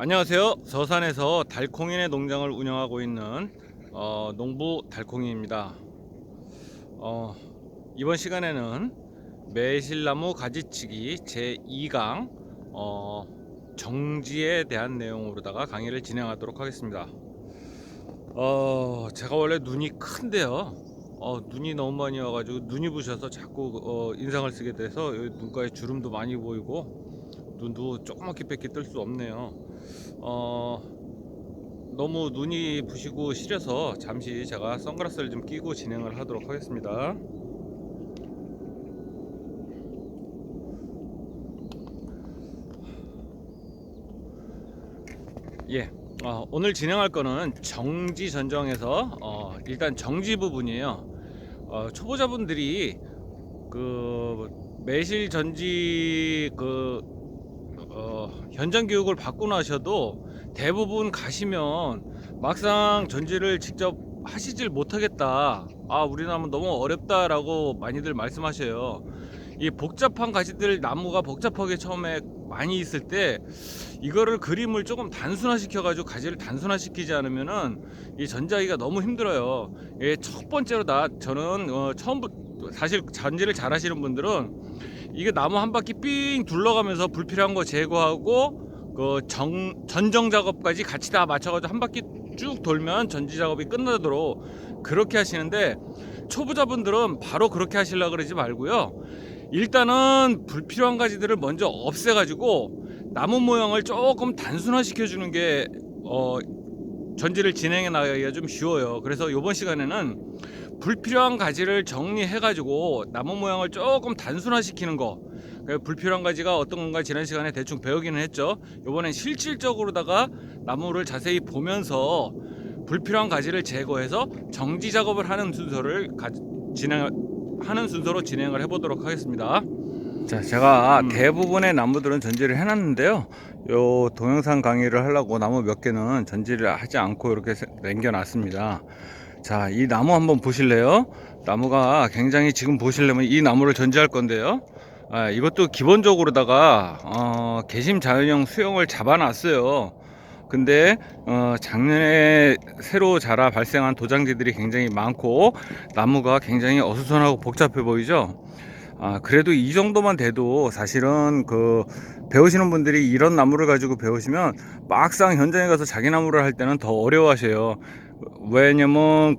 안녕하세요. 서산에서 달콩이네 농장을 운영하고 있는 농부 달콩이입니다. 이번 시간에는 매실나무 가지치기 제2강 정지에 대한 내용으로다가 강의를 진행하도록 하겠습니다. 제가 원래 눈이 큰데요. 눈이 너무 많이 와가지고 눈이 부셔서 자꾸 인상을 쓰게 돼서 눈가에 주름도 많이 보이고 눈도 조그맣게 밖에 뜰 수 없네요. 너무 눈이 부시고 시려서 잠시 제가 선글라스를 좀 끼고 진행을 하도록 하겠습니다. 예, 오늘 진행할 거는 정지 전정에서 일단 정지 부분이에요. 초보자분들이 그 매실 전지 현장 교육을 받고 나셔도 대부분 가시면 막상 전지를 직접 하시질 못하겠다, 우리 나무 너무 어렵다 라고 많이들 말씀하셔요. 이 복잡한 가지들, 나무가 복잡하게 처음에 많이 있을 때 이거를 그림을 조금 단순화시켜 가지고 가지를 단순화시키지 않으면은 이 전지하기가 너무 힘들어요. 첫 번째로 저는 처음부터 사실 전지를 잘 하시는 분들은 이게 나무 한 바퀴 삥 둘러가면서 불필요한 거 제거하고 전정 작업까지 같이 다 맞춰가지고 한 바퀴 쭉 돌면 전지 작업이 끝나도록 그렇게 하시는데, 초보자분들은 바로 그렇게 하시려고 그러지 말고요. 일단은 불필요한 가지들을 먼저 없애가지고 나무 모양을 조금 단순화 시켜주는 게 전지를 진행해 나가기가 좀 쉬워요. 그래서 이번 시간에는 불필요한 가지를 정리해 가지고 나무 모양을 조금 단순화 시키는 거, 불필요한 가지가 어떤 건가 지난 시간에 대충 배우기는 했죠. 이번엔 실질적으로다가 나무를 자세히 보면서 불필요한 가지를 제거해서 정지 작업을 하는 순서를 진행하는 순서로 진행을 해보도록 하겠습니다. 자, 제가 대부분의 나무들은 전지를 해놨는데요. 요 동영상 강의를 하려고 나무 몇 개는 전지를 하지 않고 이렇게 남겨놨습니다. 자, 이 나무 한번 보실래요? 나무가 굉장히, 지금 보시려면 이 나무를 전지할 건데요. 이것도 기본적으로다가 개심 자연형 수영을 잡아놨어요. 근데 작년에 새로 자라 발생한 도장지들이 굉장히 많고 나무가 굉장히 어수선하고 복잡해 보이죠. 그래도 이 정도만 돼도 사실은 배우시는 분들이 이런 나무를 가지고 배우시면 막상 현장에 가서 자기 나무를 할 때는 더 어려워하셔요. 왜냐면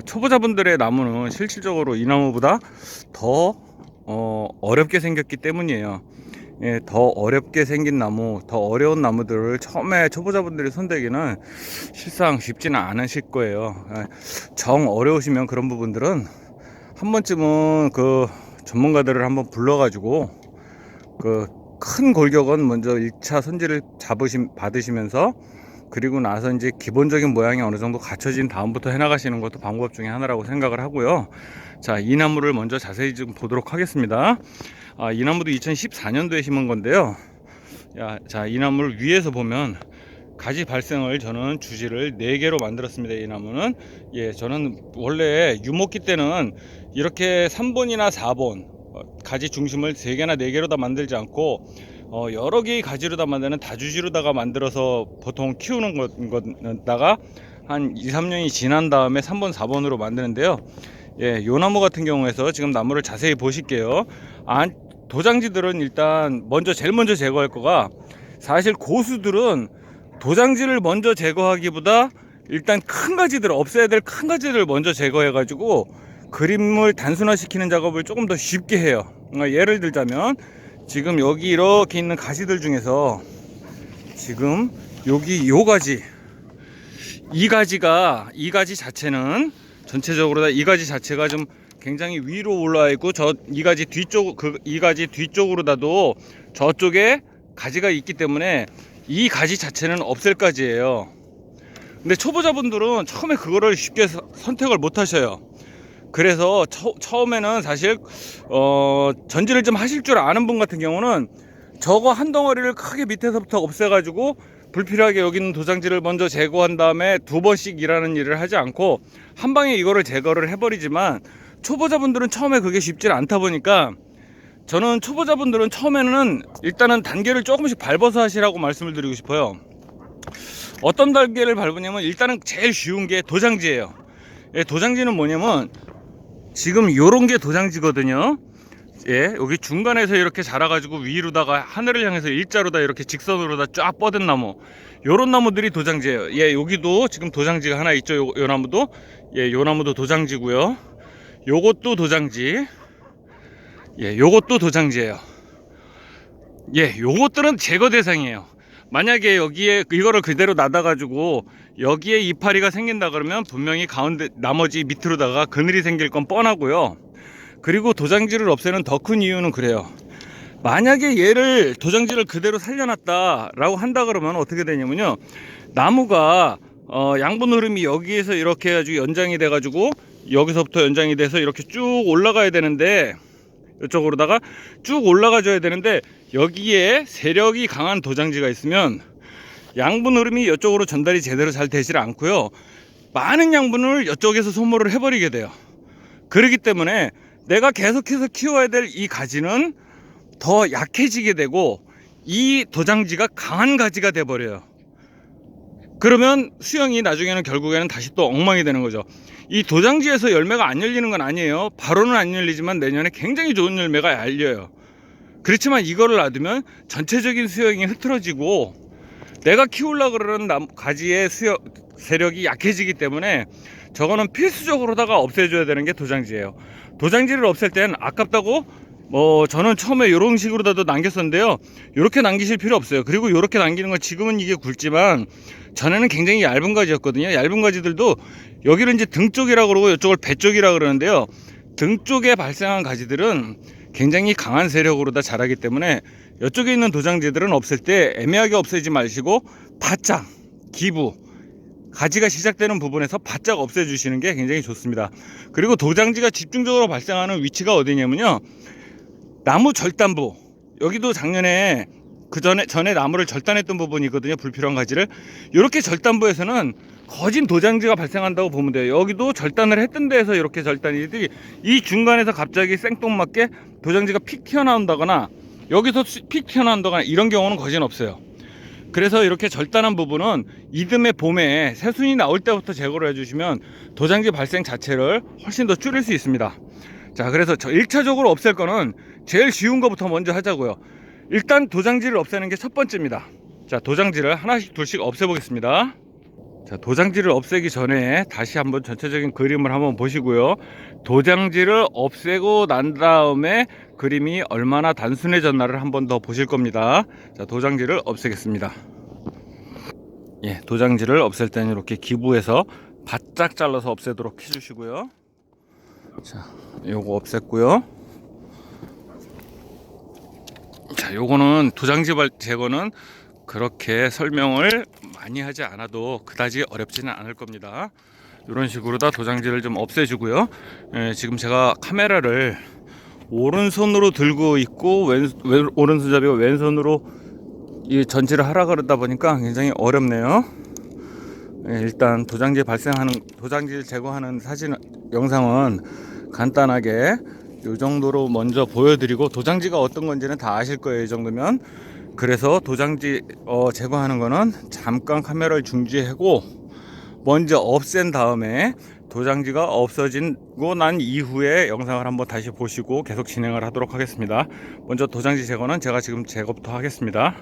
초보자분들의 나무는 실질적으로 이 나무보다 더 어렵게 생겼기 때문이에요. 예, 더 어렵게 생긴 나무, 더 어려운 나무들을 처음에 초보자분들이 손대기는 실상 쉽지는 않으실 거예요. 정 어려우시면 그런 부분들은 한 번쯤은 전문가들을 한번 불러가지고 큰 골격은 먼저 1차 손질을 받으시면서, 그리고 나서 이제 기본적인 모양이 어느 정도 갖춰진 다음부터 해나가시는 것도 방법 중에 하나라고 생각을 하고요. 자, 이 나무를 먼저 자세히 좀 보도록 하겠습니다. 이 나무도 2014년도에 심은 건데요. 자, 이 나무를 위에서 보면 가지 발생을 저는 주지를 4개로 만들었습니다. 이 나무는, 저는 원래 유목기 때는 이렇게 3번이나 4번 가지 중심을 3개나 4개로 다 만들지 않고 여러 개의 가지로 다 만드는 다주지로다가 만들어서 보통 키우는 거다가 한 2, 3년이 지난 다음에 3번, 4번으로 만드는데요. 요 나무 같은 경우에서 지금 나무를 자세히 보실게요. 도장지들은 일단 제일 먼저 제거할 거가, 사실 고수들은 도장지를 먼저 제거하기보다 일단 큰 가지들, 없애야 될 큰 가지를 먼저 제거해 가지고 그림을 단순화시키는 작업을 조금 더 쉽게 해요. 예를 들자면 지금 여기 이렇게 있는 가지들 중에서 지금 여기 요 가지, 이 가지 자체는 전체적으로 다 이 가지 자체가 좀 굉장히 위로 올라와 있고, 이 가지 뒤쪽으로다도 저쪽에 가지가 있기 때문에 이 가지 자체는 없앨 가지예요. 근데 초보자분들은 처음에 그거를 쉽게 선택을 못 하셔요. 그래서 처음에는 사실 전지를 좀 하실 줄 아는 분 같은 경우는 저거 한 덩어리를 크게 밑에서부터 없애가지고 불필요하게 여기 있는 도장지를 먼저 제거한 다음에 2번씩 일하는 일을 하지 않고 한 방에 이거를 제거를 해버리지만, 초보자분들은 처음에 그게 쉽지 않다 보니까 저는 초보자분들은 처음에는 일단은 단계를 조금씩 밟아서 하시라고 말씀을 드리고 싶어요. 어떤 단계를 밟으냐면 일단은 제일 쉬운 게 도장지예요. 예, 도장지는 뭐냐면 지금 요런 게 도장지거든요. 예, 여기 중간에서 이렇게 자라가지고 위로다가 하늘을 향해서 일자로다 이렇게 직선으로다 쫙 뻗은 나무, 요런 나무들이 도장지예요. 예, 여기도 지금 도장지가 하나 있죠. 요 나무도, 예, 요 나무도 도장지고요. 요것도 도장지. 예, 요것도 도장지예요. 예, 요것들은 제거 대상이에요. 만약에 여기에 이거를 그대로 놔둬가지고 여기에 이파리가 생긴다 그러면 분명히 가운데 나머지 밑으로다가 그늘이 생길 건 뻔하고요. 그리고 도장지를 없애는 더 큰 이유는 그래요. 만약에 얘를 도장지를 그대로 살려놨다 라고 한다 그러면 어떻게 되냐면요, 나무가 양분 흐름이 여기에서 이렇게 해가지고 연장이 돼 가지고 여기서부터 연장이 돼서 이렇게 쭉 올라가야 되는데, 이쪽으로다가 쭉 올라가 줘야 되는데 여기에 세력이 강한 도장지가 있으면 양분 흐름이 이쪽으로 전달이 제대로 잘 되질 않고요, 많은 양분을 이쪽에서 소모를 해버리게 돼요. 그렇기 때문에 내가 계속해서 키워야 될 이 가지는 더 약해지게 되고 이 도장지가 강한 가지가 돼 버려요. 그러면 수영이 나중에는 결국에는 다시 또 엉망이 되는 거죠. 이 도장지에서 열매가 안 열리는 건 아니에요. 바로는 안 열리지만 내년에 굉장히 좋은 열매가 열려요. 그렇지만 이거를 놔두면 전체적인 수영이 흐트러지고 내가 키우려고 그러는 가지의 세력이 약해지기 때문에 저거는 필수적으로다가 없애줘야 되는 게 도장지예요. 도장지를 없앨 때는 아깝다고 저는 처음에 이런 식으로다도 남겼었는데요, 이렇게 남기실 필요 없어요. 그리고 이렇게 남기는 건 지금은 이게 굵지만 전에는 굉장히 얇은 가지였거든요. 얇은 가지들도 여기를 이제 등 쪽이라고 그러고 이쪽을 배 쪽이라고 그러는데요, 등 쪽에 발생한 가지들은 굉장히 강한 세력으로 다 자라기 때문에 이쪽에 있는 도장지들은 없앨 때 애매하게 없애지 마시고 바짝 기부, 가지가 시작되는 부분에서 바짝 없애주시는 게 굉장히 좋습니다. 그리고 도장지가 집중적으로 발생하는 위치가 어디냐면요, 나무 절단부, 여기도 작년에 전에 나무를 절단했던 부분이거든요. 불필요한 가지를 이렇게 절단부에서는 거진 도장지가 발생한다고 보면 돼요. 여기도 절단을 했던 데에서 이렇게 절단이지, 이 중간에서 갑자기 생뚱맞게 도장지가 픽 튀어나온다거나 여기서 픽 튀어나온다거나 이런 경우는 거진 없어요. 그래서 이렇게 절단한 부분은 이듬해 봄에 새순이 나올 때부터 제거를 해주시면 도장지 발생 자체를 훨씬 더 줄일 수 있습니다. 자, 그래서 1차적으로 없앨 거는 제일 쉬운 거부터 먼저 하자고요. 일단 도장지를 없애는 게 첫 번째입니다. 자, 도장지를 하나씩 둘씩 없애 보겠습니다. 자, 도장지를 없애기 전에 다시 한번 전체적인 그림을 한번 보시고요. 도장지를 없애고 난 다음에 그림이 얼마나 단순해졌나를 한번 더 보실 겁니다. 자, 도장지를 없애겠습니다. 예, 도장지를 없앨 때는 이렇게 기부해서 바짝 잘라서 없애도록 해주시고요. 자, 요거 없앴고요. 자, 요거는 도장지 제거는 그렇게 설명을 많이 하지 않아도 그다지 어렵지는 않을 겁니다. 이런 식으로 다 도장지를 좀 없애주고요. 지금 제가 카메라를 오른손으로 들고 있고 오른손잡이가 왼손으로 이 전지를 하라 그러다 보니까 굉장히 어렵네요. 일단 도장지 제거하는 사진 영상은 간단하게 이 정도로 먼저 보여드리고, 도장지가 어떤 건지는 다 아실 거예요, 이 정도면. 그래서 도장지 제거하는 거는 잠깐 카메라를 중지하고 먼저 없앤 다음에 도장지가 없어지고 난 이후에 영상을 한번 다시 보시고 계속 진행을 하도록 하겠습니다. 먼저 도장지 제거는 제가 지금 제거부터 하겠습니다.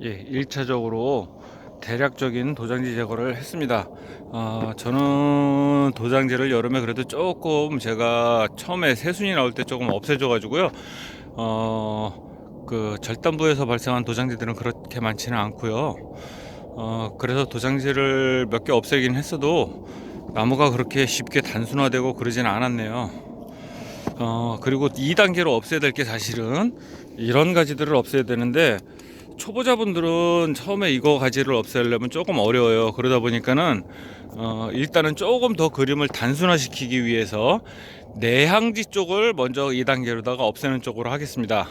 예, 1차적으로 대략적인 도장지 제거를 했습니다. 저는 도장지를 여름에 그래도 조금, 제가 처음에 새순이 나올 때 조금 없애줘 가지고요, 그 절단부에서 발생한 도장지들은 그렇게 많지는 않고요. 그래서 도장지를 몇 개 없애긴 했어도 나무가 그렇게 쉽게 단순화되고 그러진 않았네요. 그리고 2단계로 없애야 될 게 사실은 이런 가지들을 없애야 되는데, 초보자분들은 처음에 이거 가지를 없애려면 조금 어려워요. 그러다 보니까는 일단은 조금 더 그림을 단순화시키기 위해서 내향지 쪽을 먼저 2단계로다가 없애는 쪽으로 하겠습니다.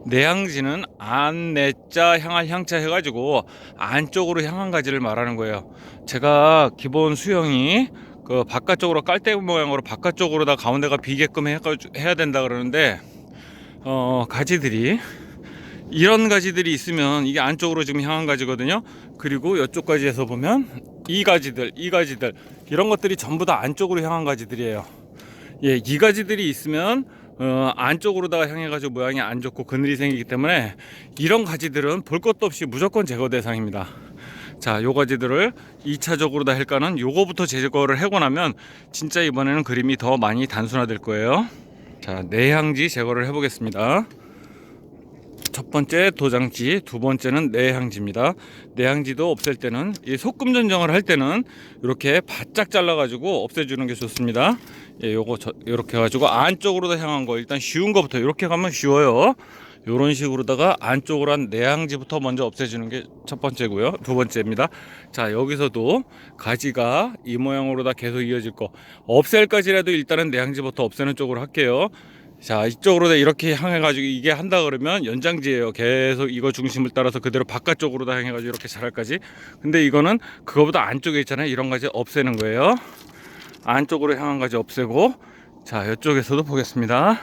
내향지는 안, 내자, 향할 향자 해가지고 안쪽으로 향한 가지를 말하는 거예요. 제가 기본 수영이 그 바깥쪽으로 깔대 모양으로 바깥쪽으로 가운데가 비게끔 해야 된다 그러는데, 가지들이 이런 가지들이 있으면 이게 안쪽으로 지금 향한 가지거든요. 그리고 이쪽까지 해서 보면 이 가지들 이런 것들이 전부 다 안쪽으로 향한 가지들이에요. 예, 이 가지들이 있으면 안쪽으로다가 향해가지고 모양이 안 좋고 그늘이 생기기 때문에 이런 가지들은 볼 것도 없이 무조건 제거 대상입니다. 자, 요 가지들을 2차적으로 다 할까는 요거부터 제거를 하고 나면 진짜 이번에는 그림이 더 많이 단순화될 거예요. 자, 내향지 제거를 해보겠습니다. 첫 번째 도장지, 두 번째는 내향지입니다. 내향지도 없앨 때는 이 소금 전정을 할 때는 이렇게 바짝 잘라 가지고 없애주는 게 좋습니다. 예, 요거 이렇게 해가지고 안쪽으로 다 향한 거 일단 쉬운 거부터 이렇게 가면 쉬워요. 요런 식으로다가 안쪽으로 한 내향지부터 먼저 없애주는 게 첫 번째고요. 두 번째입니다. 자, 여기서도 가지가 이 모양으로 다 계속 이어질 거 없앨 까지라도 일단은 내향지부터 없애는 쪽으로 할게요. 자, 이쪽으로 이렇게 향해가지고 이게 한다 그러면 연장지예요. 계속 이거 중심을 따라서 그대로 바깥쪽으로 다 향해가지고 이렇게 자랄까지. 근데 이거는 그거보다 안쪽에 있잖아요. 이런 가지 없애는 거예요. 안쪽으로 향한 가지 없애고. 자, 이쪽에서도 보겠습니다.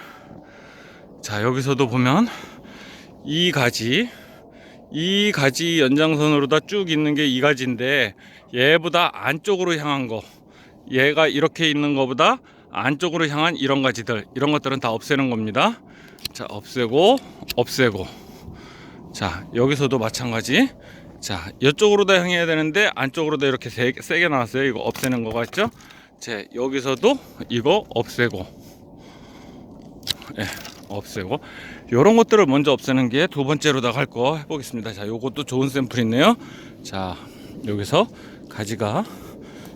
자, 여기서도 보면 이 가지 연장선으로 다 쭉 있는 게 이 가지인데 얘보다 안쪽으로 향한 거, 얘가 이렇게 있는 거보다 안쪽으로 향한 이런 가지들, 이런 것들은 다 없애는 겁니다. 자, 없애고 자, 여기서도 마찬가지. 자, 이쪽으로 다 향해야 되는데 안쪽으로 다 이렇게 세게 나왔어요. 이거 없애는 거 같죠? 자, 여기서도 이거 없애고, 예, 없애고. 요런 것들을 먼저 없애는 게 두 번째로다 갈 거 해보겠습니다. 자, 요것도 좋은 샘플이 있네요. 자, 여기서 가지가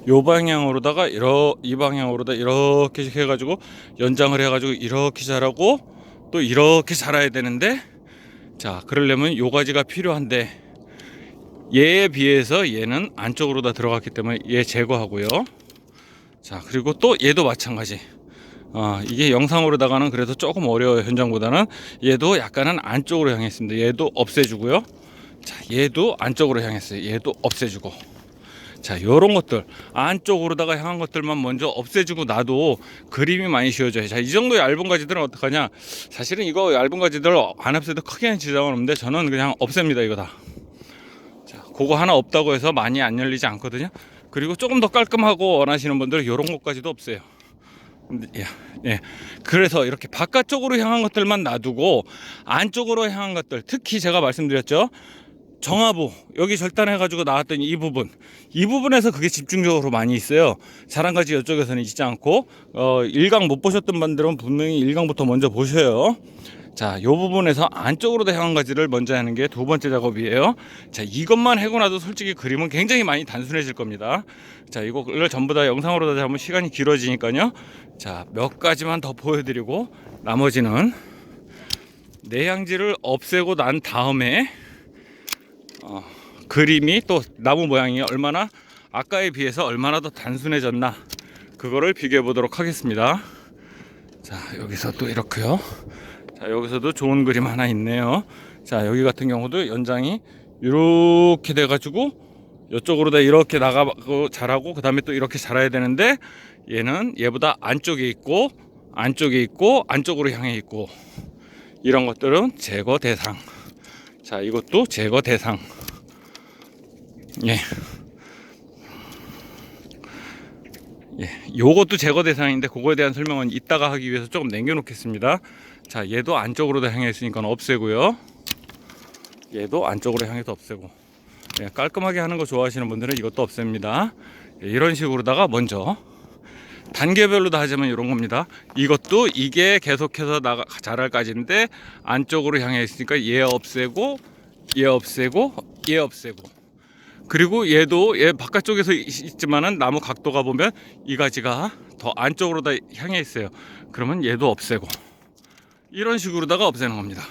요 방향으로다가 이 방향으로다 이렇게 해가지고 연장을 해가지고 이렇게 자라고 또 이렇게 자라야 되는데, 자, 그러려면 요 가지가 필요한데 얘에 비해서 얘는 안쪽으로 다 들어갔기 때문에 얘 제거하고요. 자, 그리고 또 얘도 마찬가지. 이게 영상으로다가는 그래도 조금 어려워요. 현장보다는. 얘도 약간은 안쪽으로 향했습니다. 얘도 없애주고요. 자, 얘도 안쪽으로 향했어요. 얘도 없애주고. 자, 요런 것들 안쪽으로다가 향한 것들만 먼저 없애주고 나도 그림이 많이 쉬워져요. 자, 이 정도 얇은 가지들은 어떡하냐. 사실은 이거 얇은 가지들 안 없애도 크게는 지장은 없는데 저는 그냥 없앱니다. 이거 다. 자, 그거 하나 없다고 해서 많이 안 열리지 않거든요. 그리고 조금 더 깔끔하고 원하시는 분들은 요런 것까지도 없어요. 예. 그래서 이렇게 바깥쪽으로 향한 것들만 놔두고 안쪽으로 향한 것들, 특히 제가 말씀드렸죠, 정화부 여기 절단해가지고 나왔던 이 부분에서 그게 집중적으로 많이 있어요. 자란 가지 이쪽에서는 있지 않고, 1강 못 보셨던 분들은 분명히 1강부터 먼저 보셔요. 자, 요 부분에서 안쪽으로 향한 가지를 먼저 하는 게 두 번째 작업이에요. 자, 이것만 하고 나도 솔직히 그림은 굉장히 많이 단순해질 겁니다. 자, 이거를 전부 다 영상으로 다 잡으면 시간이 길어지니까요. 자, 몇 가지만 더 보여드리고 나머지는 내향지를 없애고 난 다음에 그림이 또 나무 모양이 얼마나 아까에 비해서 얼마나 더 단순해졌나, 그거를 비교해 보도록 하겠습니다. 자, 여기서 또 이렇게요. 자, 여기서도 좋은 그림 하나 있네요. 자, 여기 같은 경우도 연장이 이렇게 돼가지고 이쪽으로 다 이렇게 나가고 자라고 그 다음에 또 이렇게 자라야 되는데 얘는 얘보다 안쪽에 있고 안쪽으로 향해 있고, 이런 것들은 제거 대상. 자, 이것도 제거 대상. 예. 요것도 제거 대상인데 그거에 대한 설명은 이따가 하기 위해서 조금 남겨놓겠습니다. 자, 얘도 안쪽으로 다 향해 있으니까 없애고요. 얘도 안쪽으로 향해서 없애고. 예, 깔끔하게 하는 거 좋아하시는 분들은 이것도 없앱니다. 예, 이런 식으로다가 먼저 단계별로 다 하자면 이런 겁니다. 이것도 이게 계속해서 자랄 까지인데 안쪽으로 향해 있으니까 얘 없애고, 그리고 얘도 얘 바깥쪽에서 있지만은 나무 각도가 보면 이 가지가 더 안쪽으로 다 향해 있어요. 그러면 얘도 없애고, 이런 식으로다가 없애는 겁니다.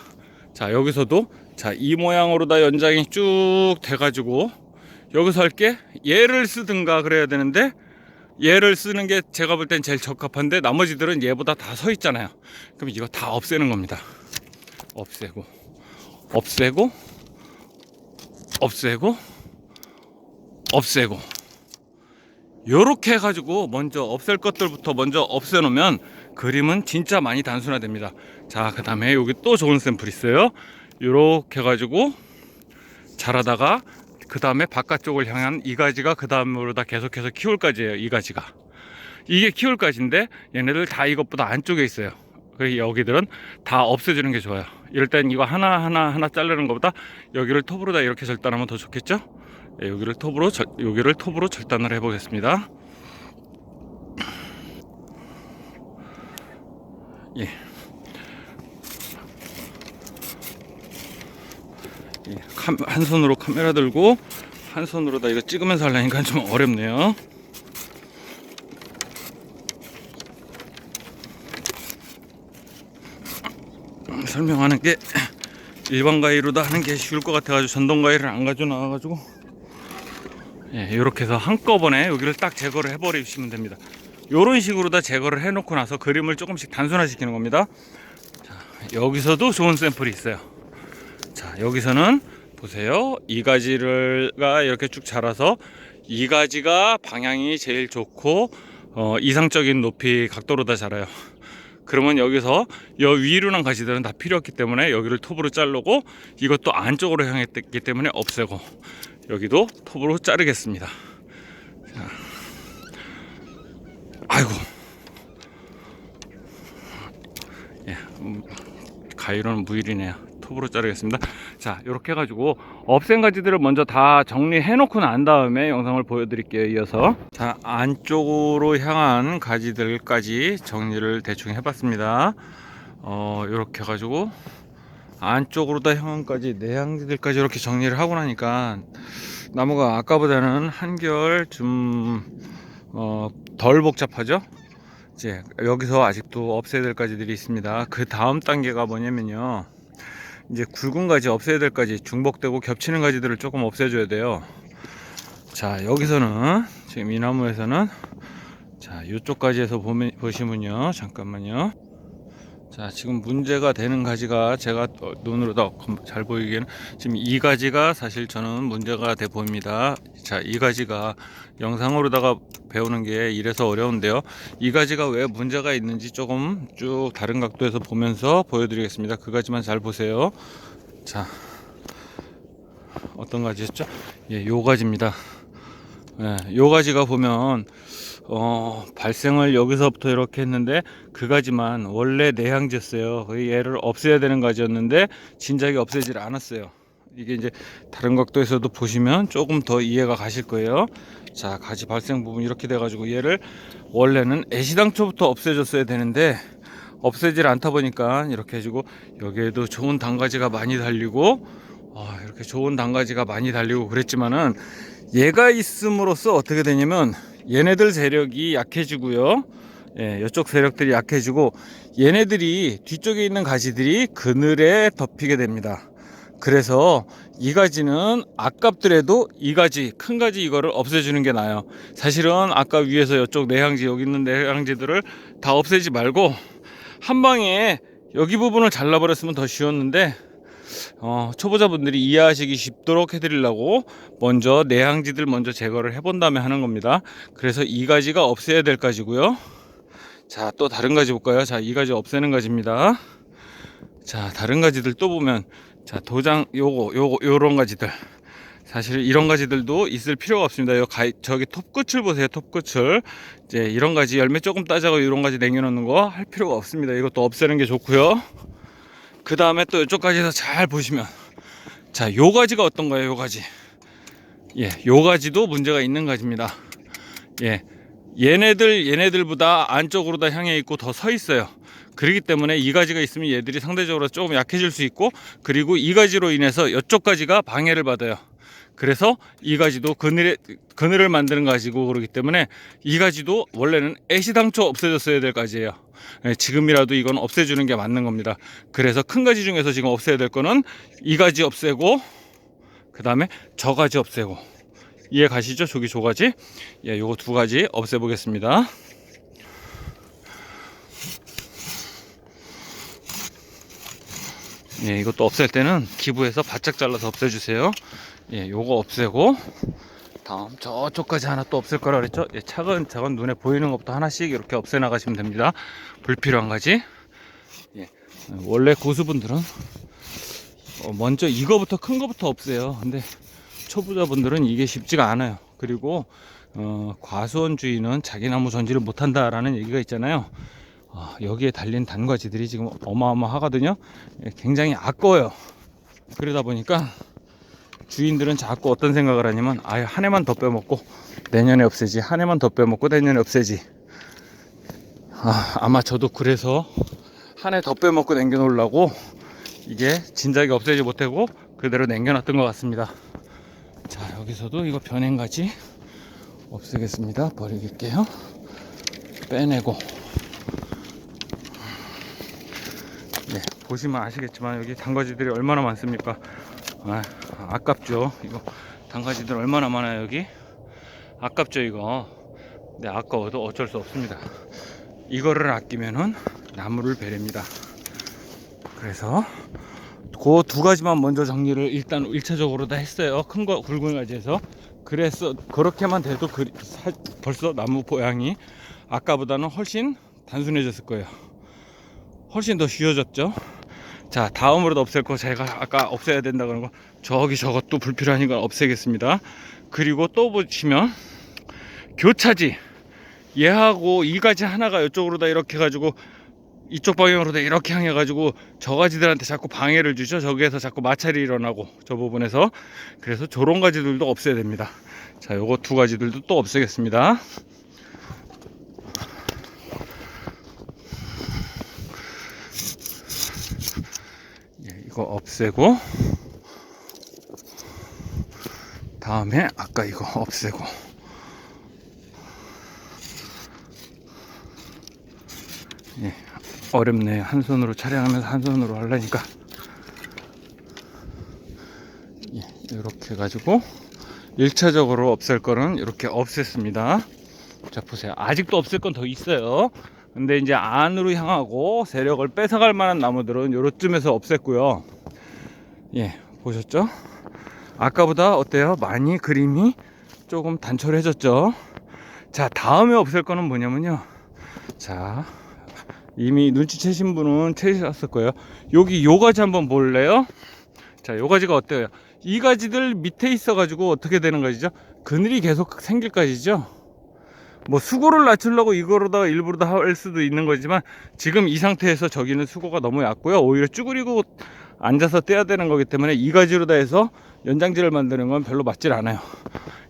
자, 여기서도 자, 이 모양으로 다 연장이 쭉 돼가지고 여기서 할게 얘를 쓰든가 그래야 되는데, 얘를 쓰는 게 제가 볼 땐 제일 적합한데 나머지들은 얘보다 다 서 있잖아요. 그럼 이거 다 없애는 겁니다. 없애고 요렇게 해가지고 먼저 없앨 것들부터 먼저 없애놓으면 그림은 진짜 많이 단순화됩니다. 자, 그 다음에 여기 또 좋은 샘플 있어요. 요렇게 해가지고 자라다가 그 다음에 바깥쪽을 향한 이 가지가 그 다음으로 다 계속해서 키울까지예요. 이 가지가 이게 키울까지인데 얘네들 다 이것보다 안쪽에 있어요. 그래서 여기들은 다 없애주는 게 좋아요. 이럴 땐 이거 하나 자르는 것보다 여기를 톱으로 다 이렇게 절단하면 더 좋겠죠. 예, 여기를 톱으로 절단을 해 보겠습니다. 예. 예, 한 손으로 카메라 들고 한 손으로 다 이거 찍으면서 하려니까 좀 어렵네요. 설명하는 게 일반 가위로 다 하는 게 쉬울 것 같아가지고 전동 가위를 안 가져 나와가지고, 예, 이렇게 해서 한꺼번에 여기를 딱 제거를 해버리시면 됩니다. 이런 식으로 다 제거를 해놓고 나서 그림을 조금씩 단순화시키는 겁니다. 자, 여기서도 좋은 샘플이 있어요. 자, 여기서는 보세요. 이 가지가 이렇게 쭉 자라서 이 가지가 방향이 제일 좋고 이상적인 높이 각도로 다 자라요. 그러면 여기서 여 위로 난 가지들은 다 필요 없기 때문에 여기를 톱으로 자르고, 이것도 안쪽으로 향했기 때문에 없애고, 여기도 톱으로 자르겠습니다. 자. 아이고, 예, 가위로는 무일이네요. 톱으로 자르겠습니다. 자, 이렇게 해가지고 없앤 가지들을 먼저 다 정리해 놓고 난 다음에 영상을 보여드릴게요. 이어서, 자, 안쪽으로 향한 가지들까지 정리를 대충 해봤습니다. 이렇게 해가지고 안쪽으로 다 향한까지 내향지들까지 이렇게 정리를 하고 나니까 나무가 아까보다는 한결 좀 덜 복잡하죠. 이제 여기서 아직도 없애야 될 가지들이 있습니다. 그 다음 단계가 뭐냐면요, 이제 굵은 가지, 없애야 될 가지, 중복되고 겹치는 가지들을 조금 없애줘야 돼요. 자, 여기서는 지금 이 나무에서는, 자, 이쪽 가지에서 보시면요, 잠깐만요. 자, 지금 문제가 되는 가지가 제가 눈으로 더 잘 보이기에는 지금 이 가지가 사실 저는 문제가 돼 보입니다. 자, 이 가지가 영상으로다가 배우는 게 이래서 어려운데요. 이 가지가 왜 문제가 있는지 조금 쭉 다른 각도에서 보면서 보여드리겠습니다. 그 가지만 잘 보세요. 자, 어떤 가지였죠? 예, 요 가지입니다. 예, 요 가지가 보면 발생을 여기서부터 이렇게 했는데 그 가지만 원래 내향지였어요. 얘를 없애야 되는 가지였는데 진작에 없애질 않았어요. 이게 이제 다른 각도에서도 보시면 조금 더 이해가 가실 거예요. 자, 가지 발생 부분 이렇게 돼 가지고 얘를 원래는 애시당초부터 없애줬어야 되는데 없애질 않다 보니까 이렇게 해주고, 여기에도 좋은 단가지가 많이 달리고, 이렇게 좋은 단가지가 많이 달리고 그랬지만은 얘가 있음으로써 어떻게 되냐면 얘네들 세력이 약해지고요. 예, 이쪽 세력들이 약해지고 얘네들이 뒤쪽에 있는 가지들이 그늘에 덮이게 됩니다. 그래서 이 가지는 아깝더라도 이 가지, 큰 가지 이거를 없애주는 게 나아요. 사실은 아까 위에서 이쪽 내향지, 여기 있는 내향지들을 다 없애지 말고 한 방에 여기 부분을 잘라버렸으면 더 쉬웠는데, 초보자분들이 이해하시기 쉽도록 해드리려고 먼저 내향지들 먼저 제거를 해본 다음에 하는 겁니다. 그래서 이 가지가 없애야 될 가지고요. 자, 또 다른 가지 볼까요? 자, 이 가지 없애는 가지입니다. 자, 다른 가지들 또 보면, 자, 도장 요런 가지들, 사실 이런 가지들도 있을 필요가 없습니다. 저기 톱끝을 보세요. 톱끝을. 이제 이런 가지 열매 조금 따자고 이런 가지 남겨놓는 거 할 필요가 없습니다. 이것도 없애는 게 좋고요. 그 다음에 또 이쪽까지에서 잘 보시면, 자, 요 가지가 어떤 거예요? 요 가지. 예, 요 가지도 문제가 있는 가지입니다. 예, 얘네들보다 안쪽으로 다 향해 있고 더 서 있어요. 그렇기 때문에 이 가지가 있으면 얘들이 상대적으로 조금 약해질 수 있고, 그리고 이 가지로 인해서 이쪽 가지가 방해를 받아요. 그래서 이 가지도 그늘을 만드는 가지고, 그렇기 때문에 이 가지도 원래는 애시당초 없애졌어야 될 가지예요. 예, 지금이라도 이건 없애주는 게 맞는 겁니다. 그래서 큰 가지 중에서 지금 없애야 될 거는 이 가지 없애고, 그 다음에 저 가지 없애고, 이해 가시죠? 저기 저 가지. 예, 요거 두 가지 없애 보겠습니다. 예, 이것도 없앨 때는 기부해서 바짝 잘라서 없애주세요. 예, 요거 없애고, 다음 저쪽까지 하나 또 없앨 거라 그랬죠. 예, 차근차근 눈에 보이는 것부터 하나씩 이렇게 없애 나가시면 됩니다. 불필요한 가지. 예, 원래 고수분들은 먼저 이거부터, 큰 거부터 없애요. 근데 초보자분들은 이게 쉽지가 않아요. 그리고 과수원주의는 자기 나무 전지를 못한다라는 얘기가 있잖아요. 여기에 달린 단과지들이 지금 어마어마하거든요. 굉장히 아까워요. 그러다 보니까 주인들은 자꾸 어떤 생각을 하냐면, 아예 한 해만 더 빼먹고 내년에 없애지, 한 해만 더 빼먹고 내년에 없애지. 아마 저도 그래서 한 해 더 빼먹고 남겨놓으려고 이게 진작에 없애지 못하고 그대로 남겨놨던 것 같습니다. 자, 여기서도 이거 변행가지 없애겠습니다. 버리겠게요. 빼내고. 네, 보시면 아시겠지만 여기 단가지들이 얼마나 많습니까? 아깝죠. 이거 단가지들 얼마나 많아요. 여기 아깝죠. 이거. 네, 아까워도 어쩔 수 없습니다. 이거를 아끼면은 나무를 베립니다. 그래서 그 두 가지만 먼저 정리를 일단 1차적으로 다 했어요. 큰 거 굵은 가지에서. 그래서 그렇게만 돼도 벌써 나무 모양이 아까보다는 훨씬 단순해졌을 거예요. 훨씬 더 쉬워졌죠. 자, 다음으로 없앨 거, 제가 아까 없애야 된다 그런 거, 저것도 불필요하니까 없애겠습니다. 그리고 또 보시면 교차지, 얘하고 이 가지 하나가 이쪽으로 다 이렇게 해가지고 이쪽 방향으로 다 이렇게 향해가지고 저 가지들한테 자꾸 방해를 주죠. 저기에서 자꾸 마찰이 일어나고, 저 부분에서. 그래서 저런 가지들도 없애야 됩니다. 자, 요거 두 가지들도 또 없애겠습니다. 이거 없애고, 다음에 아까 이거 없애고. 예, 어렵네요. 한 손으로 촬영하면서 한 손으로 하려니까. 예, 이렇게 해가지고 1차적으로 없앨 거는 이렇게 없앴습니다. 자, 보세요. 아직도 없앨 건 더 있어요. 근데 이제 안으로 향하고 세력을 뺏어갈 만한 나무들은 요쯤에서 없앴고요. 예, 보셨죠? 아까보다 어때요? 많이 그림이 조금 단촐해졌죠? 자, 다음에 없앨 거는 뭐냐면요. 자, 이미 눈치채신 분은 채셨을 거예요. 여기 요 가지 한번 볼래요? 자, 요 가지가 어때요? 이 가지들 밑에 있어 가지고 어떻게 되는 가지죠? 그늘이 계속 생길 가지죠. 뭐 수고를 낮추려고 이거로다가 일부러 다 할 수도 있는 거지만, 지금 이 상태에서 저기는 수고가 너무 얕고요. 오히려 쭈그리고 앉아서 떼야 되는 거기 때문에 이 가지로 다 해서 연장지를 만드는 건 별로 맞질 않아요.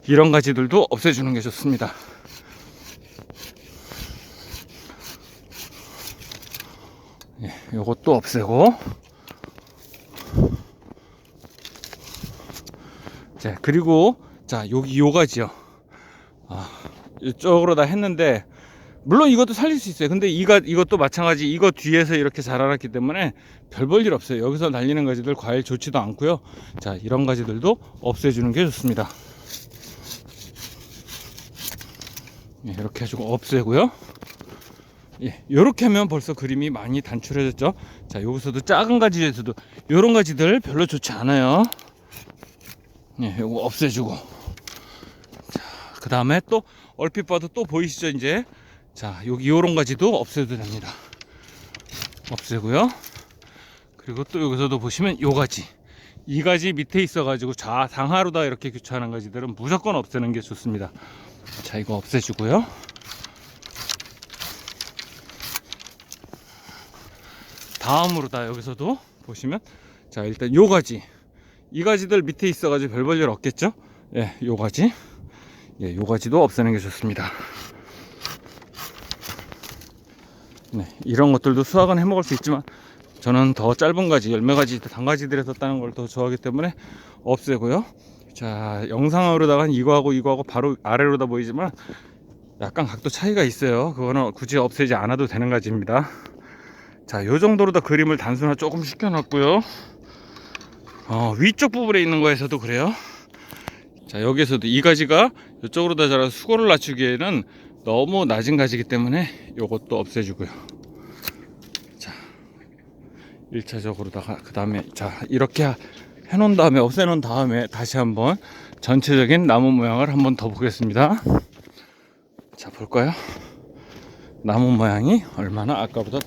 이런 가지들도 없애주는 게 좋습니다. 예, 요것도 없애고. 자, 그리고 자, 여기 요 가지요. 이쪽으로 다 했는데, 물론 이것도 살릴 수 있어요. 근데 이것도 마찬가지, 이거 뒤에서 이렇게 자라났기 때문에 별 볼 일 없어요. 여기서 달리는 가지들 과일 좋지도 않고요. 자, 이런 가지들도 없애주는 게 좋습니다. 예, 이렇게 해주고 없애고요. 예, 이렇게 하면 벌써 그림이 많이 단출해졌죠. 자, 여기서도 작은 가지에서도 이런 가지들 별로 좋지 않아요. 예, 요거 없애주고. 자, 그 다음에 또 얼핏 봐도 또 보이시죠, 이제. 자, 여기 요런 가지도 없애도 됩니다. 없애고요. 그리고 또 여기서도 보시면 요 가지, 이 가지 밑에 있어가지고 상하로 다 이렇게 교차하는 가지들은 무조건 없애는 게 좋습니다. 자, 이거 없애주고요. 다음으로 다 여기서도 보시면, 자, 일단 요 가지, 이 가지들 밑에 있어가지고 별 볼 일 없겠죠. 예, 요 가지, 예, 요 가지도 없애는 게 좋습니다. 네, 이런 것들도 수확은 해 먹을 수 있지만 저는 더 짧은 가지, 열매가지, 단가지들에서 따는 걸 더 좋아하기 때문에 없애고요. 자, 영상으로다가 이거하고 바로 아래로다 보이지만 약간 각도 차이가 있어요. 그거는 굳이 없애지 않아도 되는 가지입니다. 자, 요 정도로 다 그림을 단순화 조금 시켜놨고요. 위쪽 부분에 있는 거에서도 그래요. 자, 여기에서도 이 가지가 이쪽으로 다 자라서 수고를 낮추기에는 너무 낮은 가지이기 때문에 요것도 없애주고요. 자, 1차적으로다가 그 다음에, 자, 이렇게 해놓은 다음에, 없애놓은 다음에 다시 한번 전체적인 나무 모양을 한번 더 보겠습니다. 자, 볼까요? 나무 모양이 얼마나 아까보다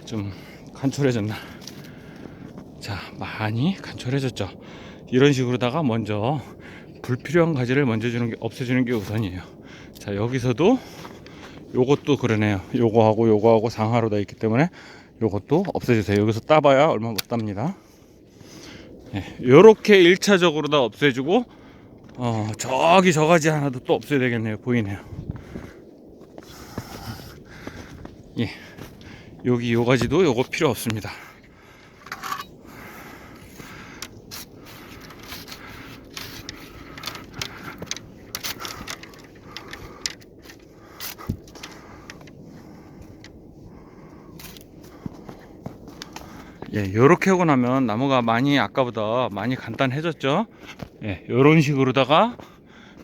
좀 간촐해졌나. 자, 많이 간촐해졌죠. 이런 식으로다가 먼저 불필요한 가지를 먼저 없애주는 게 우선이에요. 자, 여기서도 요것도 그러네요. 요거하고 상하로 돼 있기 때문에 요것도 없애주세요. 여기서 따봐야 얼마 못 땁니다. 요렇게 1차적으로 다 없애주고 저기 저 가지 하나도 또 없애야 되겠네요. 보이네요. 예, 여기 요 가지도 요거 필요 없습니다. 예, 요렇게 하고 나면 나무가 많이 아까보다 많이 간단해졌죠. 예, 요런 식으로다가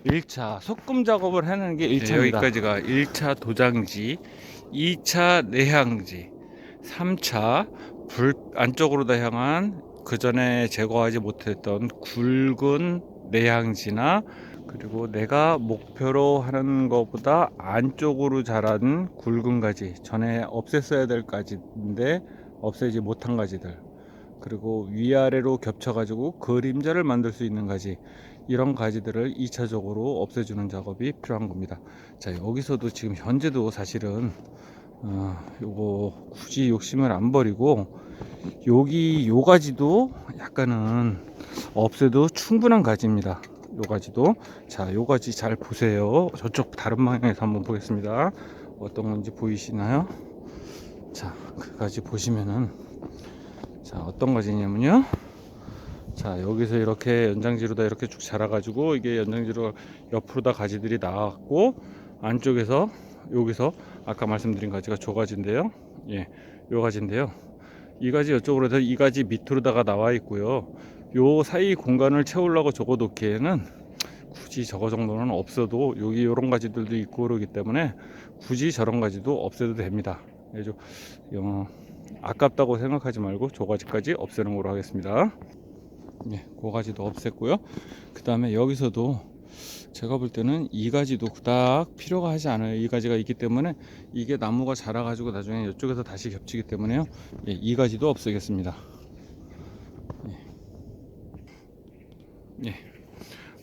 1차 소금 작업을 해내는 게 1차입니다. 여기까지가 1차 도장지, 2차 내향지, 3차 불 안쪽으로 다 향한 그 전에 제거하지 못했던 굵은 내향지나, 그리고 내가 목표로 하는 것보다 안쪽으로 자란 굵은 가지, 전에 없앴어야 될 가지인데 없애지 못한 가지들, 그리고 위아래로 겹쳐 가지고 그림자를 만들 수 있는 가지, 이런 가지들을 2차적으로 없애주는 작업이 필요한 겁니다. 자, 여기서도 지금 현재도 사실은 요거 굳이 욕심을 안 버리고 여기 요 가지도 약간은 없애도 충분한 가지입니다. 요 가지도. 자, 요 가지 잘 보세요. 저쪽 다른 방향에서 한번 보겠습니다. 어떤 건지 보이시나요? 자, 그 가지 보시면은, 자, 어떤 가지냐면요, 자, 여기서 이렇게 연장지로다 이렇게 쭉 자라가지고 이게 연장지로 옆으로 다 가지들이 나왔고, 안쪽에서 여기서 아까 말씀드린 가지가 저 가지인데요. 예, 요 가지인데요. 이 가지 이쪽으로 해서 이 가지 밑으로다가 나와 있고요. 요 사이 공간을 채우려고 적어 놓기에는 굳이 저거 정도는 없어도, 여기 요런 가지들도 있고 그러기 때문에 굳이 저런 가지도 없애도 됩니다. 아깝다고 생각하지 말고 저 가지까지 없애는 걸로 하겠습니다. 예, 그 가지도 없앴고요. 그 다음에 여기서도 제가 볼 때는 이 가지도 그닥 필요가 하지 않아요. 이 가지가 있기 때문에 이게 나무가 자라 가지고 나중에 이쪽에서 다시 겹치기 때문에요. 예, 이 가지도 없애겠습니다. 예,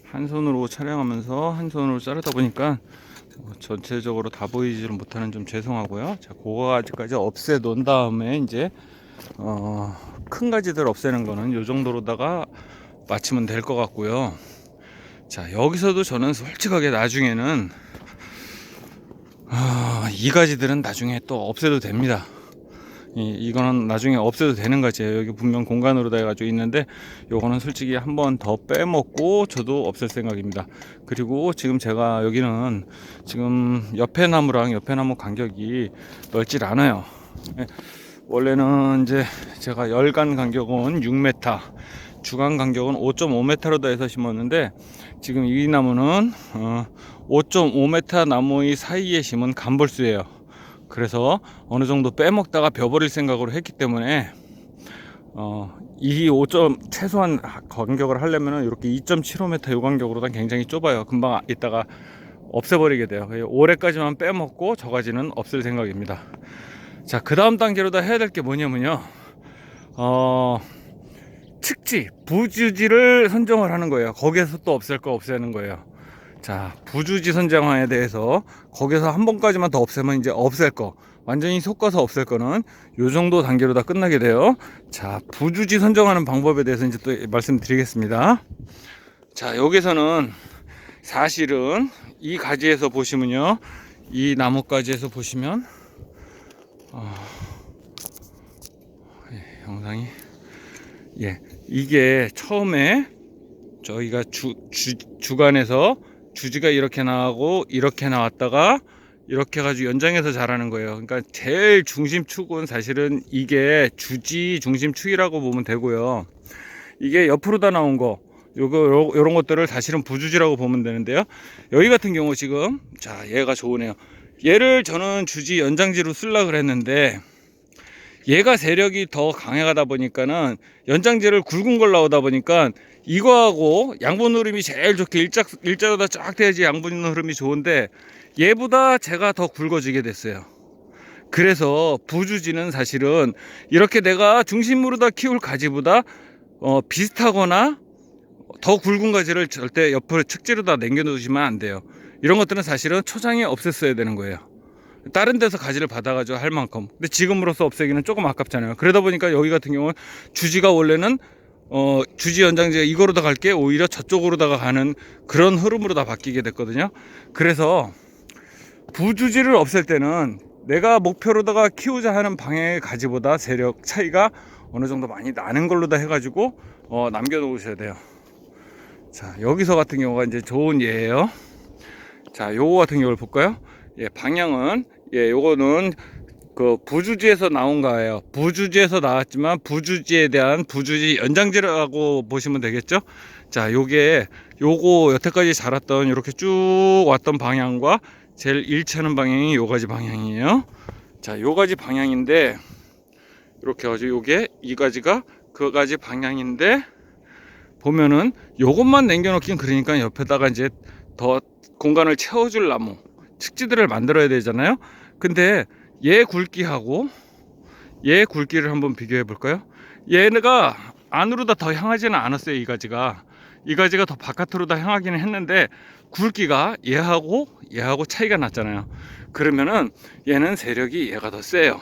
한 손으로 촬영하면서 한 손으로 자르다 보니까 전체적으로 다 보이지를 못하는, 좀 죄송하고요. 자, 그 가지까지 없애 놓은 다음에 이제 큰 가지들 없애는 거는 요 정도로다가 마치면 될 것 같고요. 자, 여기서도 저는 솔직하게 나중에는 이 가지들은 나중에 또 없애도 됩니다. 이거는 나중에 없애도 되는 가지예요. 여기 분명 공간으로 다 해가지고 있는데 요거는 솔직히 한 번 더 빼먹고 저도 없앨 생각입니다. 그리고 지금 제가 여기는 지금 옆에 나무랑 옆에 나무 간격이 넓질 않아요. 원래는 이제 제가 열간 간격은 6m, 주간 간격은 5.5m로 다 해서 심었는데, 지금 이 나무는 5.5m 나무의 사이에 심은 감벌수예요. 그래서 어느 정도 빼먹다가 벼버릴 생각으로 했기 때문에 이 5점 최소한 간격을 하려면 이렇게 2.75m 요 간격으로 굉장히 좁아요. 금방 있다가 없애버리게 돼요. 올해까지만 빼먹고 저 가지는 없앨 생각입니다. 자, 그 다음 단계로 다 해야 될 게 뭐냐면요, 측지, 부주지를 선정을 하는 거예요. 거기에서 또 없앨 거 없애는 거예요. 자, 부주지 선정에 대해서 거기서 한 번까지만 더 없애면 이제 없앨 거, 완전히 솎아서 없앨 거는 요 정도 단계로 다 끝나게 돼요. 자, 부주지 선정하는 방법에 대해서 이제 또 말씀드리겠습니다. 자, 여기서는 사실은 이 가지에서 보시면요, 이 나뭇가지에서 보시면 영상이, 예, 이게 처음에 저희가 주간에서 주지가 이렇게 나오고 이렇게 나왔다가 이렇게 가지고 연장해서 자라는 거예요. 그러니까 제일 중심축은 사실은 이게 주지 중심축이라고 보면 되고요. 이게 옆으로 다 나온 거, 요런 것들을 사실은 부주지라고 보면 되는데요. 여기 같은 경우 지금, 자, 얘가 좋으네요. 얘를 저는 주지 연장지로 쓰려고 그랬는데 얘가 세력이 더 강해가다 보니까는 연장지를 굵은 걸 나오다 보니까 이거하고 양분 흐름이 제일 좋게 일자로 다 쫙 돼야지 양분 흐름이 좋은데 얘보다 제가 더 굵어지게 됐어요. 그래서 부주지는 사실은 이렇게 내가 중심으로 다 키울 가지보다 비슷하거나 더 굵은 가지를 절대 옆으로 측지로 다 남겨 놓으시면 안 돼요. 이런 것들은 사실은 초장에 없앴어야 되는 거예요. 다른 데서 가지를 받아가지고 할 만큼. 근데 지금으로서 없애기는 조금 아깝잖아요. 그러다 보니까 여기 같은 경우는 주지가 원래는 주지 연장제가 이거로다 갈 게 오히려 저쪽으로다가 가는 그런 흐름으로 다 바뀌게 됐거든요. 그래서 부주지를 없앨 때는 내가 목표로다가 키우자 하는 방향의 가지보다 세력 차이가 어느 정도 많이 나는 걸로 다 해가지고 남겨 놓으셔야 돼요. 자, 여기서 같은 경우가 이제 좋은 예예요. 자, 요거 같은 경우를 볼까요? 예, 방향은 요거는 그 부주지에서 나온 거예요. 부주지에서 나왔지만 부주지에 대한 부주지 연장지라고 보시면 되겠죠. 자, 요거 여태까지 자랐던 이렇게 쭉 왔던 방향과 제일 일치하는 방향이 요 가지 방향이에요. 자, 요 가지 방향인데 이렇게 해가지고 요게 이 가지가 그 가지 방향인데 보면은 요것만 남겨놓긴 그러니까 옆에다가 이제 더 공간을 채워줄 나무 측지들을 만들어야 되잖아요. 근데 얘 굵기하고 얘 굵기를 한번 비교해 볼까요? 얘가 안으로 다 더 향하지는 않았어요. 이 가지가 더 바깥으로 다 향하기는 했는데 굵기가 얘하고 차이가 났잖아요. 그러면은 얘는 세력이 얘가 더 세요.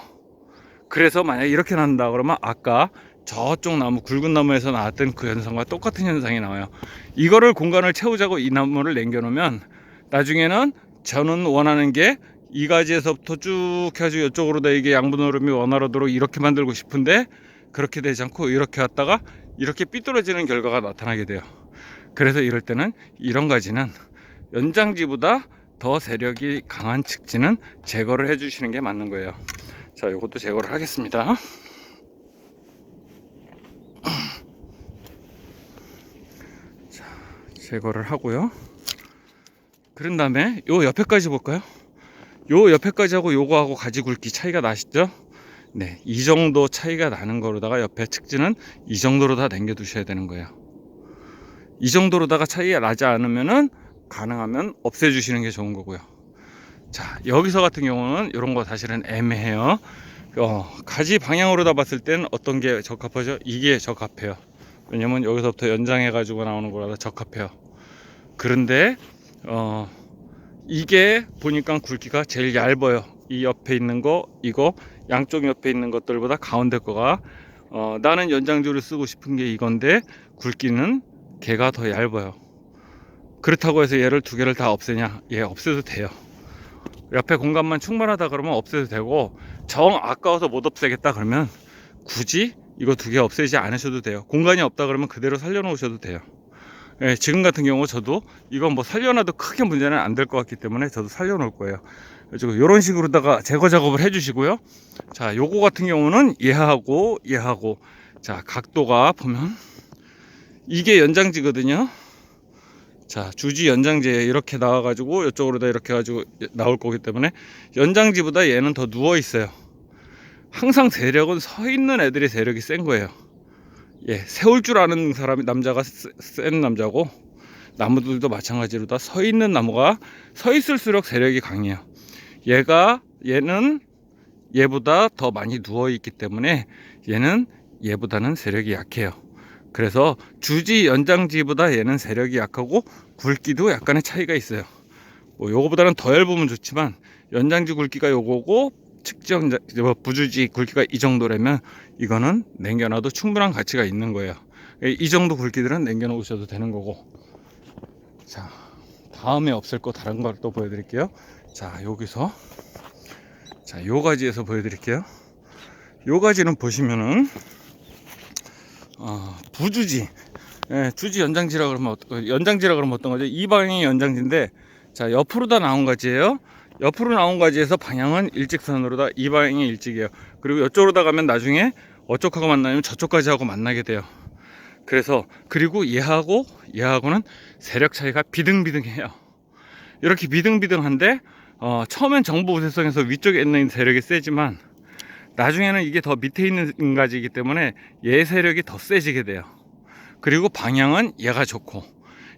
그래서 만약에 이렇게 난다 그러면 아까 저쪽 나무 굵은 나무에서 나왔던 그 현상과 똑같은 현상이 나와요. 이거를 공간을 채우자고 이 나무를 남겨 놓으면 나중에는 저는 원하는 게 이 가지에서부터 쭉 해가지고 이쪽으로 다 이게 양분 흐름이 원활하도록 이렇게 만들고 싶은데 그렇게 되지 않고 이렇게 왔다가 이렇게 삐뚤어지는 결과가 나타나게 돼요. 그래서 이럴 때는 이런 가지는 연장지보다 더 세력이 강한 측지는 제거를 해 주시는 게 맞는 거예요. 자, 이것도 제거를 하겠습니다. 자, 제거를 하고요. 그런 다음에 요 옆에까지 볼까요? 요 옆에까지 하고 요거하고 가지 굵기 차이가 나시죠? 네, 이 정도 차이가 나는 거로다가 옆에 측지는 이 정도로 다 남겨 두셔야 되는 거예요. 이 정도로다가 차이가 나지 않으면은 가능하면 없애 주시는 게 좋은 거고요. 자, 여기서 같은 경우는 이런 거 사실은 애매해요. 가지 방향으로 다 봤을 때는 어떤 게 적합하죠? 이게 적합해요. 왜냐면 여기서부터 연장해 가지고 나오는 거라서 적합해요. 그런데 이게 보니까 굵기가 제일 얇아요. 이 옆에 있는 거 이거 양쪽 옆에 있는 것들보다 가운데 거가 나는 연장주를 쓰고 싶은 게 이건데 굵기는 걔가 더 얇아요. 그렇다고 해서 얘를 두 개를 다 없애냐? 예, 없애도 돼요. 옆에 공간만 충분하다 그러면 없애도 되고 정 아까워서 못 없애겠다 그러면 굳이 이거 두 개 없애지 않으셔도 돼요. 공간이 없다 그러면 그대로 살려 놓으셔도 돼요. 예, 지금 같은 경우 저도 이건 뭐 살려놔도 크게 문제는 안 될 것 같기 때문에 저도 살려놓을 거예요. 그래서 이런 식으로다가 제거 작업을 해주시고요. 자, 요거 같은 경우는 얘하고 자, 각도가 보면 이게 연장지거든요. 자, 주지 연장지에 이렇게 나와가지고 이쪽으로 다 이렇게 해가지고 나올 거기 때문에 연장지보다 얘는 더 누워 있어요. 항상 세력은 서 있는 애들이 세력이 센 거예요. 예, 세울 줄 아는 사람이 남자가 센 남자고 나무들도 마찬가지로 다 서 있는 나무가 서 있을수록 세력이 강해요. 얘는 얘보다 더 많이 누워 있기 때문에 얘는 얘보다는 세력이 약해요. 그래서 주지 연장지보다 얘는 세력이 약하고 굵기도 약간의 차이가 있어요. 뭐 요거보다는 더 얇으면 좋지만 연장지 굵기가 요거고 측정 부주지 굵기가 이 정도라면 이거는 남겨놔도 충분한 가치가 있는 거예요. 이 정도 굵기들은 남겨놓으셔도 되는 거고. 자, 다음에 없앨 거 다른 걸 또 보여드릴게요. 자, 여기서 자, 요 가지에서 보여드릴게요. 요 가지는 보시면은 부주지, 예, 주지 연장지라 그러면 어떤 거죠? 이 방향이 연장지인데, 자, 옆으로 다 나온 가지예요. 옆으로 나온 가지에서 방향은 일직선으로 다 이 방향이 일직이에요. 그리고 이쪽으로 다 가면 나중에 어쪽하고 만나면 저쪽까지 하고 만나게 돼요. 그래서 그리고 얘하고는 세력 차이가 비등비등해요. 이렇게 비등비등한데 처음엔 정보 우세성에서 위쪽에 있는 세력이 세지만 나중에는 이게 더 밑에 있는 가지이기 때문에 얘 세력이 더 세지게 돼요. 그리고 방향은 얘가 좋고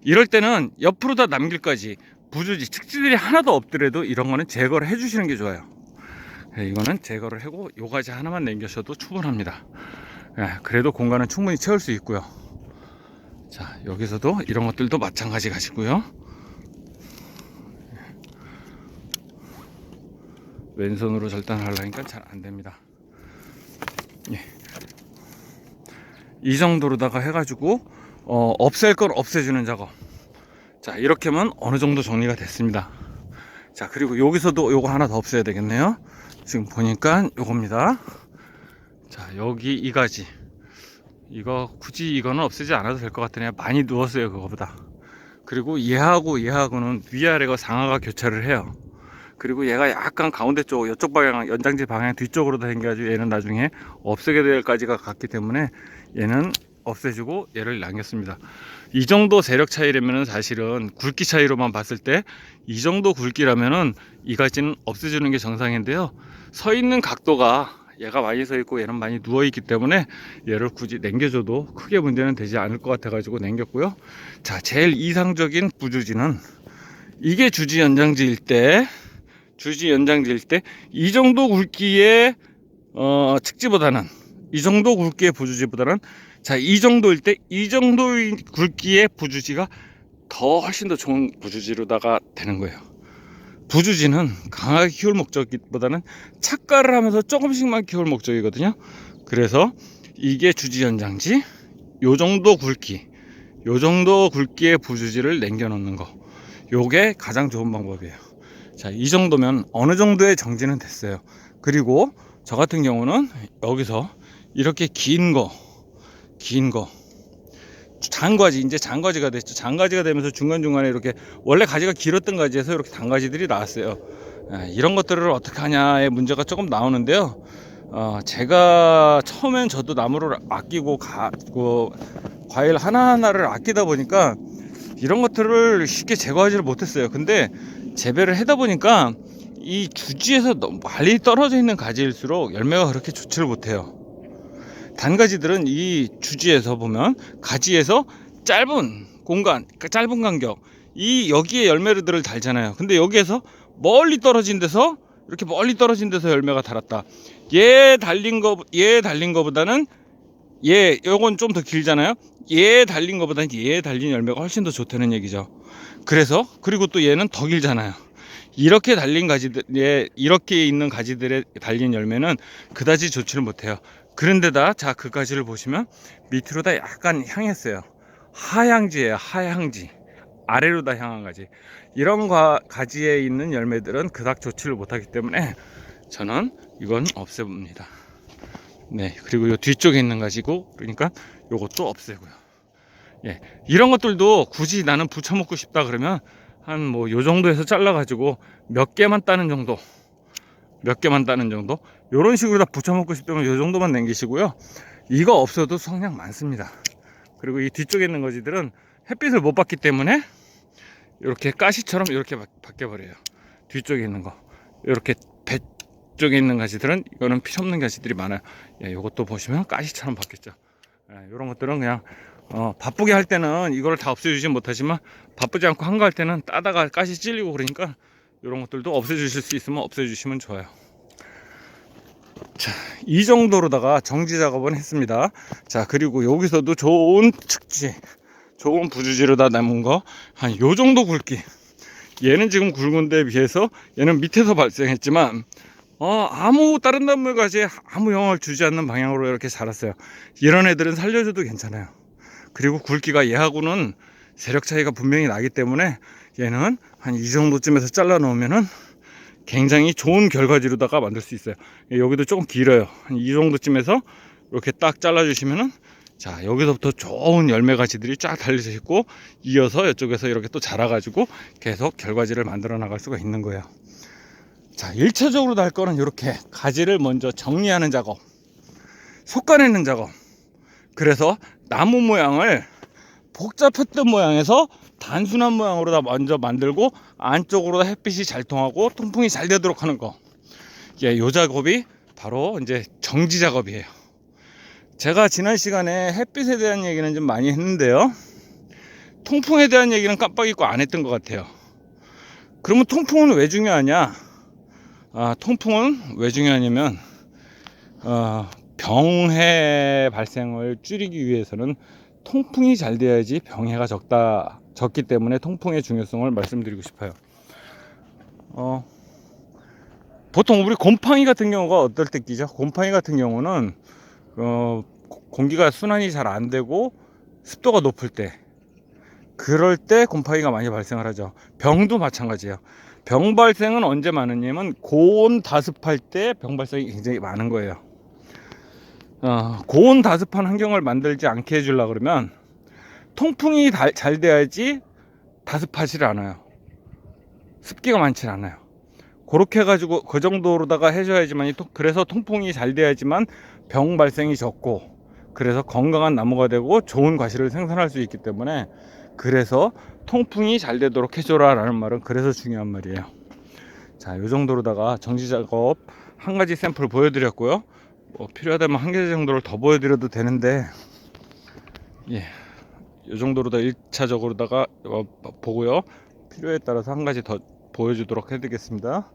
이럴 때는 옆으로 다 남길 까지 부주지 측지들이 하나도 없더라도 이런 거는 제거를 해 주시는 게 좋아요. 이거는 제거를 하고 요 가지 하나만 남겨셔도 충분합니다. 그래도 공간은 충분히 채울 수 있고요. 자, 여기서도 이런 것들도 마찬가지 가지고요. 왼손으로 절단하려니까 잘 안됩니다. 예. 이 정도로다가 해가지고 없앨 걸 없애주는 작업. 자, 이렇게 하면 어느 정도 정리가 됐습니다. 자, 그리고 여기서도 요거 하나 더 없애야 되겠네요. 지금 보니까 요겁니다. 자, 여기 이 가지, 이거 굳이 이거는 없애지 않아도 될 것 같으네요. 많이 누웠어요, 그거보다. 그리고 얘하고는 위아래가 상하가 교차를 해요. 그리고 얘가 약간 가운데 쪽, 이쪽 방향, 연장지 방향 뒤쪽으로 다녀가지고 얘는 나중에 없애게 될까지가 갔기 때문에 얘는 없애주고 얘를 남겼습니다. 이 정도 세력 차이라면은 사실은 굵기 차이로만 봤을 때 이 정도 굵기라면은 이 가지는 없애주는 게 정상인데요. 서 있는 각도가 얘가 많이 서 있고 얘는 많이 누워 있기 때문에 얘를 굳이 남겨줘도 크게 문제는 되지 않을 것 같아 가지고 남겼고요. 자, 제일 이상적인 부주지는 이게 주지 연장지일 때 이 정도 굵기의 측지보다는, 이 정도 굵기의 부주지보다는, 자, 이 정도일 때 이 정도의 굵기의 부주지가 더 훨씬 더 좋은 부주지로다가 되는 거예요. 부주지는 강하게 키울 목적보다는 착가를 하면서 조금씩만 키울 목적이거든요. 그래서 이게 주지 연장지, 요 정도 굵기의 부주지를 남겨 놓는 거, 요게 가장 좋은 방법이에요. 자, 이 정도면 어느 정도의 정지는 됐어요. 그리고 저 같은 경우는 여기서 이렇게 긴 거 장가지, 이제 장가지가 됐죠. 장가지가 되면서 중간중간에 이렇게 원래 가지가 길었던 가지에서 이렇게 단가지들이 나왔어요. 이런 것들을 어떻게 하냐의 문제가 조금 나오는데요. 제가 처음엔 저도 나무를 아끼고 과일 하나하나를 아끼다 보니까 이런 것들을 쉽게 제거하지를 못했어요. 근데 재배를 하다 보니까 이 주지에서 너무 멀리 떨어져 있는 가지일수록 열매가 그렇게 좋지를 못해요. 단가지들은 이 주지에서 보면 가지에서 짧은 공간, 짧은 간격, 여기에 열매들을 달잖아요. 근데 여기에서 멀리 떨어진 데서, 이렇게 멀리 떨어진 데서 열매가 달았다. 얘 달린 거보다는 요건 좀 더 길잖아요. 얘 달린 거보다는 얘 달린 열매가 훨씬 더 좋다는 얘기죠. 그래서, 그리고 또 얘는 더 길잖아요. 이렇게 달린 가지들, 이렇게 있는 가지들에 달린 열매는 그다지 좋지를 못해요. 그런데다, 자, 그 가지를 보시면 밑으로 다 약간 향했어요. 하향지예요. 하향지. 아래로 다 향한 가지. 이런 가지에 있는 열매들은 그닥 좋지를 못하기 때문에 저는 이건 없애봅니다. 네, 그리고 요 뒤쪽에 있는 가지고, 그러니까 요것도 없애고요. 예, 이런 것들도 굳이 나는 부쳐 먹고 싶다 그러면 한 뭐 요 정도에서 잘라 가지고 몇 개만 따는 정도, 요런 식으로 다 부쳐 먹고 싶다면 요 정도만 남기시고요. 이거 없어도 수확량 많습니다. 그리고 이 뒤쪽에 있는 가지들은 햇빛을 못 받기 때문에 이렇게 가시처럼 이렇게 바뀌어 버려요. 뒤쪽에 있는 거, 이렇게 배 쪽에 있는 가지들은, 이거는 필요 없는 가지들이 많아요. 예, 요것도 보시면 가시처럼 바뀌었죠. 예, 요런 것들은 그냥 바쁘게 할 때는 이걸 다 없애주지 못하지만 바쁘지 않고 한가할 때는 따다가 가시 찔리고 그러니까 이런 것들도 없애주실 수 있으면 없애주시면 좋아요. 자, 이 정도로다가 정지 작업은 했습니다. 자, 그리고 여기서도 좋은 측지, 좋은 부주지로다 남은 거 한 요 정도 굵기. 얘는 지금 굵은 데에 비해서 얘는 밑에서 발생했지만 아무 다른 나무가지에 아무 영향을 주지 않는 방향으로 이렇게 자랐어요. 이런 애들은 살려줘도 괜찮아요. 그리고 굵기가 얘하고는 세력 차이가 분명히 나기 때문에 얘는 한 이 정도쯤에서 잘라 놓으면은 굉장히 좋은 결과지로다가 만들 수 있어요. 여기도 조금 길어요. 한 이 정도쯤에서 이렇게 딱 잘라 주시면은, 자, 여기서부터 좋은 열매 가지들이 쫙 달려져 있고 이어서 이쪽에서 이렇게 또 자라가지고 계속 결과지를 만들어 나갈 수가 있는 거예요. 자, 1차적으로 할 거는 이렇게 가지를 먼저 정리하는 작업, 솎아내는 작업. 그래서 나무 모양을 복잡했던 모양에서 단순한 모양으로 다 먼저 만들고 안쪽으로 다 햇빛이 잘 통하고 통풍이 잘 되도록 하는 거. 예, 요 작업이 바로 이제 정지 작업이에요. 제가 지난 시간에 햇빛에 대한 얘기는 좀 많이 했는데요. 통풍에 대한 얘기는 깜빡 잊고 안 했던 것 같아요. 그러면 통풍은 왜 중요하냐? 통풍은 왜 중요하냐면 병해 발생을 줄이기 위해서는 통풍이 잘 돼야지 병해가 적기 때문에 통풍의 중요성을 말씀드리고 싶어요. 보통 우리 곰팡이 같은 경우가 어떨 때 끼죠? 곰팡이 같은 경우는 공기가 순환이 잘 안 되고 습도가 높을 때, 그럴 때 곰팡이가 많이 발생을 하죠. 병도 마찬가지예요. 병 발생은 언제 많으냐면 고온 다습할 때 병 발생이 굉장히 많은 거예요. 고온 다습한 환경을 만들지 않게 해주려 그러면 통풍이 잘 돼야지 다습하지 않아요. 습기가 많지 않아요. 그렇게 해가지고 그 정도로다가 해줘야지만, 그래서 통풍이 잘 돼야지만 병 발생이 적고, 그래서 건강한 나무가 되고 좋은 과실을 생산할 수 있기 때문에, 그래서 통풍이 잘 되도록 해줘라 라는 말은 그래서 중요한 말이에요. 자, 요 정도로다가 정지 작업 한 가지 샘플 보여드렸고요. 필요하다면 한 개 정도를 더 보여드려도 되는데, 예, 요 정도로다 1차적으로다가 보고요. 필요에 따라서 한 가지 더 보여주도록 해드리겠습니다.